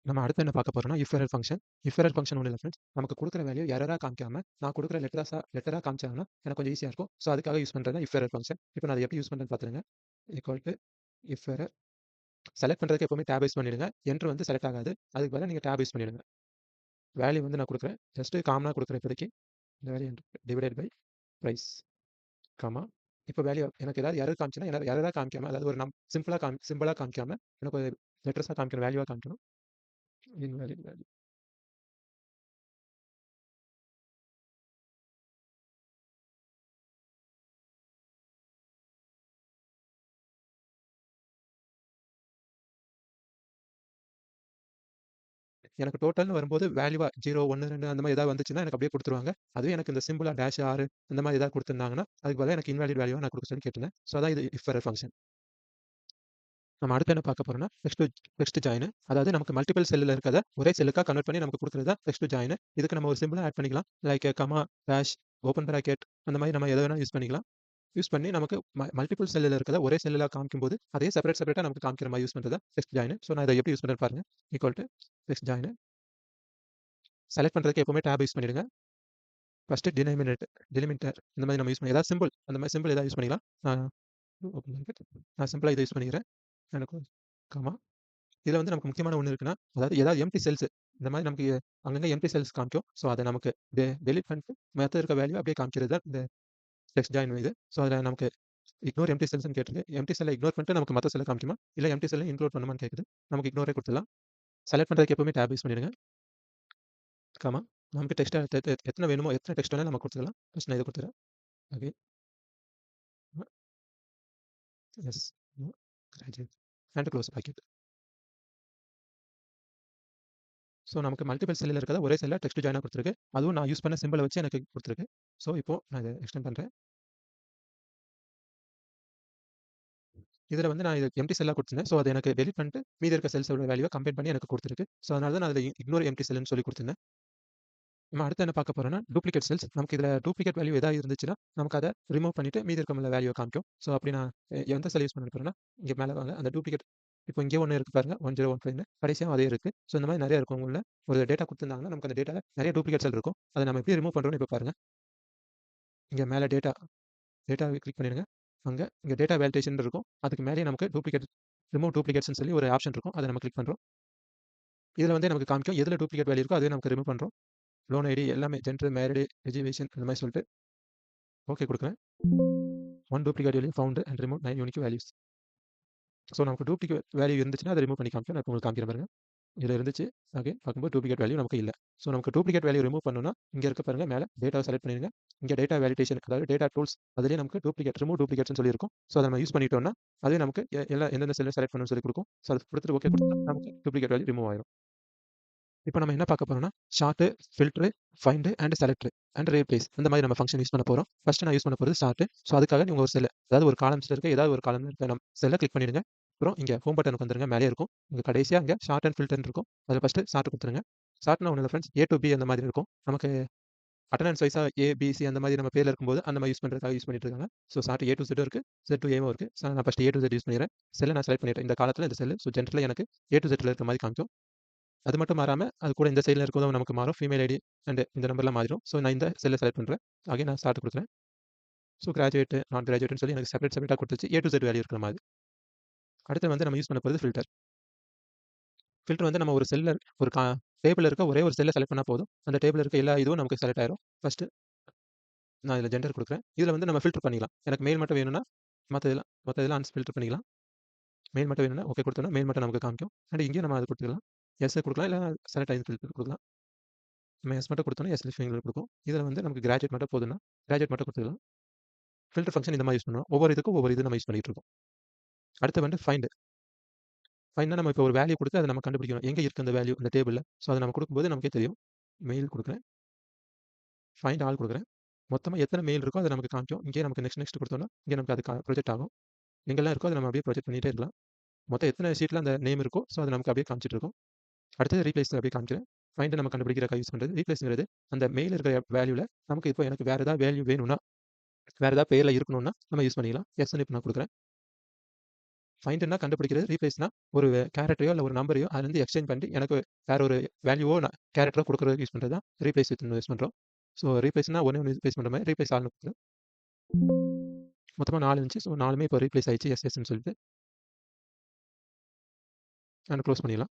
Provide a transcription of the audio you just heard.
நம்ம அடுத்து என்ன பார்க்க போறோம்னா, if error function. If error function ஒண்ணும் இல்ல ஃபிரெண்ட்ஸ். நமக்கு குடுக்குற வேல்யூ எரரா காமிக்காம, நான் குடுக்குற லெட்டரா காமிச்சாங்கன்னா, எனக்கு கொஞ்சம் ஈஸியா இருக்கும். ஸோ அதுக்காக யூஸ் பண்றது தான் இஃப் எரர் ஃபங்ஷன். இப்போ நான் அத எப்படி யூஸ் பண்றேன்னு பார்த்துருங்க. Equal to if error select பண்றதுக்கு எப்பவுமே டேப் யூஸ் பண்ணிடுங்க. என்டர் வந்து செலக்ட் ஆகாது. அதுக்கு பதிலா நீங்க டேப் யூஸ் பண்ணிடுங்க. வேல்யூ வந்து நான் குடுக்குறேன். ஜஸ்ட் காமனா குடுக்குறேன் இப்போதைக்கு. இந்த value divided by price, comma. இப்போ வேல்யூ எனக்கு ஏதாவது எரர் காமிச்சுன்னா, எரரா காமிக்காம, அதாவது ஒரு சிம்பிளா காமிக்காம, எனக்கு ஒரு லெட்டர்ஸா காமிக்கணும், வேல்யூவா காமிக்கணும். Invalid value. எனக்கு டோட்டல்னு வரும்போது வேல்யூவா 0, 1, 2 அந்த மாரி ஏதாவது வந்துச்சுன்னா எனக்கு அப்படியே குடுத்துருவாங்க. அதுவே எனக்கு இந்த சிம்பிளா டேஷ் ஆர் இந்த மாரி ஏதாவது குடுத்திருந்தாங்கன்னா, அதுக்கு பதிலா எனக்கு இன்வாலிட் வேல்யூவா நான் குடுக்க சொல்லி கேட்டிருந்தேன். ஸோ அதான் இது இஃப் எரர் ஃபங்ஷன். நம்ம அடுத்து என்ன பார்க்க போறோம்னா, டெக்ஸ்ட் ஜாயின். அதாவது நமக்கு மல்டிபிள் செல்லுல இருக்கிறத ஒரே செல்லுக்கா கன்வெர்ட் பண்ணி நமக்கு குடுக்குறது தான் டெக்ஸ்ட் ஜாயின். இதுக்கு நம்ம ஒரு சிம்பிளா ஆட் பண்ணிக்கலாம். Like comma, dash, open bracket அந்த மாரி நம்ம எத வேணா யூஸ் பண்ணிக்கலாம். யூஸ் பண்ணி நமக்கு மல்டிபிள் செல்லுல இருக்கிறத ஒரே செல்லுல காமிக்கும்போது, அதே செப்பரேட்டா நமக்கு காமிக்கிற மாரி யூஸ் பண்றது தான் டெக்ஸ்ட் ஜாயின். ஸோ நான் இத எப்படி யூஸ் பண்றேன்னு பாருங்க. Equal to text join. Select பண்றதுக்கு எப்பவுமே டேப் யூஸ் பண்ணிடுங்க. ஃபர்ஸ்ட் டிலிமிட்டர் இந்த மாதிரி நம்ம யூஸ் பண்ணி ஏதாவது சிம்பிள் அந்த மாதிரி சிம்பிள் ஏதாவது யூஸ் பண்ணிக்கலாம். Open bracket. நான் சிம்பிளா இதை யூஸ் பண்ணிக்கிறேன். எனக்கு காமா. இதுல வந்து நமக்கு முக்கியமான ஒண்ணு இருக்குன்னா, அதாவது ஏதாவது எம்ப்டி செல்ஸ் இந்த மாதிரி நமக்கு அங்கங்க எம்ப்டி செல்ஸ் காமிக்கும். ஸோ அத நமக்கு டெலீட் பண்ணிட்டு மத்த இருக்க வேல்யூ அப்படியே காமிக்கிறது தான் இந்த டெக்ஸ்ட் ஜாயின் இது. ஸோ அதுல நமக்கு இக்னோர் எம்ப்டி செல்ஸ்ன்னு கேட்டிருக்கு. எம்ப்டி செல்ல இக்னோர் பண்ணிட்டு நமக்கு மத்த செல்ல காமிக்குமா? இல்ல எம்ப்டி செல்ல இன்க்ளூட் பண்ணுமான்னு கேட்குது. நமக்கு இக்னோரே குடுத்துடலாம். செலக்ட் பண்றதுக்கு எப்பவுமே டேப் யூஸ் பண்ணிடுங்க. காமா. நமக்கு டெக்ஸ்ட் எத்தனை வேணுமோ எத்தனை டெக்ஸ்ட் வேணாலும் நம்ம குடுத்துக்கலாம். ஃபர்ஸ்ட் நான் இத குடுத்துறேன். Okay. Yes. No. Graduate. And close bracket. So நமக்கு மல்டிபிள் செல்லுல இருக்கிறத ஒரே செல்ல டெக்ஸ்ட் ஜாயினா குடுத்துருக்கு. அதுவும் நான் யூஸ் பண்ண சிம்பல வச்சு எனக்கு குடுத்துருக்கு. ஸோ இப்போ நான் இத எக்ஸ்டெண்ட் பண்றேன். இதுல வந்து நான் இது எம்ப்டி செல்லா குடுத்திருந்தேன். ஸோ அத எனக்கு டெலீட் பண்ணிட்டு மீதி இருக்க செல்ஸோட வேல்யூவ கம்பைன் பண்ணி எனக்கு குடுத்துருக்கு. ஸோ அதனால தான் நான் அதுல இக்னோர் எம்ப்டி செல்லுன்னு சொல்லி குடுத்திருந்தேன். நம்ம அடுத்து என்ன பார்க்க போறோம்னா, டூப்ளிகேட் செல்ஸ். நமக்கு இதுல டூப்ளிகேட் வேல்யூ ஏதாவது இருந்துச்சுன்னா, நமக்கு அத ரிமூவ் பண்ணிட்டு மீதி இருக்க வேல்யூவ காமிக்கும். ஸோ அப்படி நான் எந்த செல் யூஸ் பண்ண போறேன்னா, இங்க மேல வாங்க. அந்த டூப்ளிகேட் இப்போ இங்கே ஒண்ணு இருக்கு பாருங்க. 1015ன்னு கடைசியாவும் அதே இருக்கு. ஸோ இந்த மாதிரி நெறைய இருக்கும் உள்ள. ஒரு டேட்டா குடுத்திருந்தாங்கன்னா, நமக்கு அந்த டேட்டால நெறைய டூப்ளிகேட் செல் இருக்கும். அத நம்ம எப்படி ரிமூவ் பண்றோம்னு இப்ப பாருங்க. இங்க மேல டேட்டாவ கிளிக் பண்ணிடுங்க. இங்க டேட்டா வேலிடேஷன் இருக்கும். அதுக்கு மேலேயே நமக்கு ரிமூவ் டூப்ளிகேட்ஸ்ன்னு சொல்லி ஒரு ஆப்ஷன் இருக்கும். அத நம்ம கிளிக் பண்றோம். இதுல வந்து நமக்கு காமிக்கும். எதுல டூப்ளிகேட் வேல்யூ இருக்கோ அதுவே நமக்கு ரிமூவ் பண்றோம். லோன் ஐடி எல்லாமே ஜெண்டர், மேரிட், எஜுகேஷன் அந்த மாதிரி சொல்லிட்டு ஓகே குடுக்குறேன். One duplicate value found and remove 9 unique values. So நமக்கு டூப்ளிகேட் வேல்யூ இருந்துச்சுன்னா அத ரிமூவ் பண்ணி காமிக்கும். நான் இப்ப உங்களுக்கு காமிக்கிறேன் பாருங்க. இதுல இருந்துச்சு. ஓகே. பார்க்கும்போது டூப்ளிகேட் வேல்யூ நமக்கு இல்ல. ஸோ நமக்கு டூப்ளிகேட் வேல்யூ ரிமூவ் பண்ணணும்னா, இங்க இருக்கு பாருங்க மேல டேட்டாவ செலக்ட் பண்ணிடுங்க. இங்க டேட்டா வேலிடேஷன் அதாவது டேட்டா டூல்ஸ் அதிலேயே நமக்கு ரிமூவ் டூப்ளிகேட்ஸ்ன்னு சொல்லி இருக்கும். ஸோ அத நம்ம யூஸ் பண்ணிட்டோம்னா, அதுவே நமக்கு எந்தெந்த செல்ல செலக்ட் பண்ணணும்னு சொல்லி குடுக்கும். ஸோ அது குடுத்துட்டு ஓகே குடுத்தா நமக்கு டூப்ளிகேட் வேல்யூ ரிமூவ் ஆயிரும். இப்ப நம்ம என்ன பார்க்க போறோம்னா, short, filter, find and select and replace இந்த மாதிரி நம்ம ஃபங்ஷன் யூஸ் பண்ண போறோம். ஃபர்ஸ்ட் நான் யூஸ் பண்ண போறது ஷார்ட். ஸோ அதுக்காக நீங்க ஒரு செல் அதாவது ஒரு காலம்ஸ்ல இருக்க ஏதாவது ஒரு காலம்ல இருக்க செல்ல கிளிக் பண்ணிடுங்க. அப்புறம் இங்க ஹோம் பட்டனுக்கு வந்துருங்க. மேலேயே இருக்கும். இங்க கடைசியா இங்க ஷார்ட் அண்ட் ஃபில்டர்ன்னு இருக்கும். அதுல ஃபர்ஸ்ட் ஷார்ட் குடுத்துருங்க. ஷார்ட்னா ஒண்ணும் இல்ல ஃபிரெண்ட்ஸ். ஏ டூ பி அந்த மாதிரி இருக்கும். நமக்கு அட்டெண்டன்ஸ் வைஸா ஏ, பி, சி அந்த மாதிரி நம்ம பேர்ல இருக்கும்போது அந்த மாதிரி யூஸ் பண்றதுக்காக யூஸ் பண்ணிட்டு இருக்காங்க. ஸோ ஷார்ட் ஏ டூ இசட்டும் இருக்கு. இசட் டூ ஏவும் இருக்கு. ஸோ நான் first A to Z use பண்ணிடுறேன். செல்ல நான் செலக்ட் பண்ணிட்டேன். இந்த காலத்துல இந்த செல். ஸோ ஜென்ரலா எனக்கு ஏ டூ இசட்ல இருக்க மாதிரி காமிக்கும். அது மட்டும் மாறாம, அது கூட இந்த சைட்ல இருக்கிறதும் நமக்கு மாறும். ஃபீமேல் ஐடி அண்ட் இந்த நம்பர்லாம் மாறிடும். ஸோ நான் இந்த செல்ல செலக்ட் பண்றேன். அகைன் நான் ஸ்டார்ட் குடுக்குறேன். ஸோ கிராஜுவேட், நாட் கிராஜுவேட்ன்னு சொல்லி எனக்கு செப்பரேட்டா குடுத்துருச்சு. ஏ டூ இசட் வேல்யூ இருக்கிற மாதிரி. அடுத்து வந்து நம்ம யூஸ் பண்ண போறது ஃபில்டர். ஃபில்டர் வந்து நம்ம ஒரு செல்ல ஒரு டேபிள்ல இருக்க ஒரே ஒரு செல்ல செலக்ட் பண்ணா போதும். அந்த டேபிள்ல இருக்க எல்லா இதுவும் நமக்கு செலக்ட் ஆயிரும். ஃபர்ஸ்ட் நான் இதுல ஜெண்டர் குடுக்குறேன். இதுல வந்து நம்ம ஃபில்டர் பண்ணிக்கலாம். எனக்கு மெயில் மட்டும் வேணும்னா, மத்ததெல்லாம் அன்ஃபில்டர் பண்ணிக்கலாம். மெயில் மட்டும் வேணும்னா ஓகே குடுத்தோம்னா, மெயில் மட்டும் நமக்கு காமிக்கும். அண்ட் இங்கேயும் நம்ம அத குடுத்துக்கலாம். எஸ் குடுக்கலாம். இல்ல செலக்ட் ஆயி ஃபில்டர் குடுக்கலாம். நம்ம எஸ் மட்டும் குடுத்தோம்னா, எஸ் ஃபில்டர் குடுக்கும். இதுல வந்து நமக்கு கிராஜுவேட் மட்டும் போதும்னா, கிராஜுவேட் மட்டும் குடுத்துக்கலாம். ஃபில்டர் ஃபங்ஷன் இந்த மாதிரி யூஸ் பண்ணுவோம். ஒவ்வொரு இதுக்கும் ஒவ்வொரு இது நம்ம யூஸ் பண்ணிட்டு இருக்கோம். அடுத்து வந்து ஃபைண்ட். ஃபைண்ட்னா நம்ம இப்போ ஒரு வேல்யூ குடுத்து அத நம்ம கண்டுபிடிக்கணும். எங்க இருக்கு அந்த வேல்யூ அந்த டேபிள்ல. ஸோ அத நம்ம குடுக்கும்போது நமக்கே தெரியும். மெயில் குடுக்குறேன். ஃபைண்ட் ஆல் குடுக்குறேன். மொத்தமா எத்தன மெயில் இருக்கோ அத நமக்கு காமிக்கும். இங்கேயே நமக்கு நெக்ஸ்ட் குடுத்தோம்னா, இங்க நமக்கு அது ப்ரொஜெக்ட் ஆகும். எங்கெல்லாம் இருக்கோ அத நம்ம அப்படியே ப்ரொஜெக்ட் பண்ணிட்டே இருக்கலாம். மொத்தம் எத்தன ஷீட்ல அந்த நேம் இருக்கோ, ஸோ அது நமக்கு அப்படியே காமிச்சிட்டு இருக்கும். அடுத்தது ரீப்ளேஸ் அப்படியே காமிக்கிறேன். ஃபைண்ட் நம்ம கண்டுபிடிக்கிறதுக்காக யூஸ் பண்றது. ரீப்ளேஸ்ங்கிறது அந்த மெயில் இருக்கிற வேல்யூல நமக்கு இப்போ எனக்கு வேற ஏதாவது வேல்யூ வேணும்னா, வேற ஏதாவது பேர்ல இருக்கணும்னா நம்ம யூஸ் பண்ணிக்கலாம். எஸ்ன்னு இப்ப நான் குடுக்குறேன். ஃபைண்டுன்னா கண்டுபிடிக்கிறது. ரீப்ளேஸ்னா ஒரு கேரக்டரையோ இல்ல ஒரு நம்பரையோ அதுலருந்து எக்ஸ்சேஞ்ச் பண்ணி எனக்கு வேற ஒரு வேல்யூவோ கேரக்டரோ குடுக்குறதுக்கு யூஸ் பண்றது தான் ரீப்ளேஸ் வித்ன்னு யூஸ் பண்றோம். ஸோ ரீப்ளேஸ்னா ஒண்ணே ஒண்ணு ரீப்ளேஸ் பண்ற மாரி ரீப்ளேஸ் ஆல்னு குடுத்து மொத்தமா 4 இருந்துச்சு. ஸோ 4மே இப்போ ரீப்ளேஸ் ஆயிடுச்சு. எஸ், எஸ்ன்னு சொல்லிட்டு. அண்ட் குளோஸ் பண்ணிடலாம்.